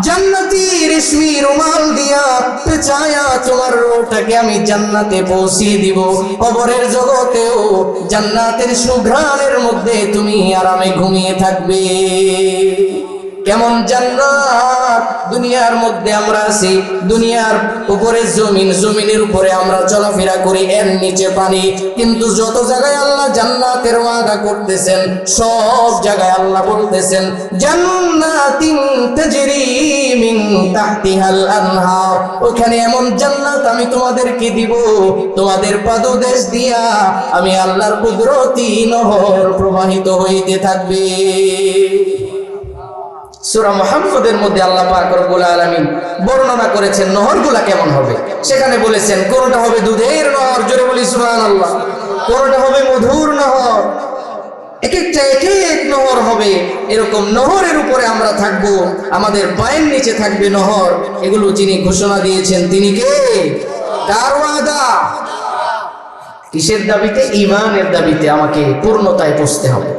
জান্নাতি রেশমি রুমাল দিয়া পেঁচায়া তোমার রূহটাকে আমি জান্নাতে পৌঁছিয়ে দিব। কবরের জগতেও জান্নাতের সুঘ্রাণের মধ্যে তুমি আরামে ঘুমিয়ে থাকবে। কেমন জান্নাত! দুনিয়ার মধ্যে আমরা আছি, দুনিয়ার উপরে জমিন, জমিনের উপরে আমরা চলাফেরা করি, এর নিচে পানি, কিন্তু যত জায়গায় আল্লাহ জান্নাতের ওয়াদা করতেছেন সব জায়গায় আল্লাহ বলতেছেন জান্নাতিন তাজরি মিন তাহতিহাল আনহার। ওখানে এমন জান্নাত আমি তোমাদেরকে দিব, তোমাদের পাদদেশ দিয়া আমি আল্লাহর কুদরতি নহর প্রবাহিত হইতে থাকবে। সূরা মুহাম্মদের মধ্যে আল্লাহ পাক রব্বুল আলামিন বর্ণনা করেছেন নহরগুলা কেমন হবে। সেখানে বলেছেন কোনটা হবে দুধের নহর, জোরে বলি সুবহানাল্লাহ, কোনটা হবে মধুর নহর, এক একটা এক এক নহর হবে। এরকম নহরের উপরে আমরা থাকব, আমাদের পায়ের নিচে থাকবে নহর। এগুলো যিনি ঘোষণা দিয়েছেন তিনি কে? কার ওয়াদা? কিসের দাবিতে? ঈমানের দাবিতে। আমাকে পূর্ণতায় পৌঁছতে হবে।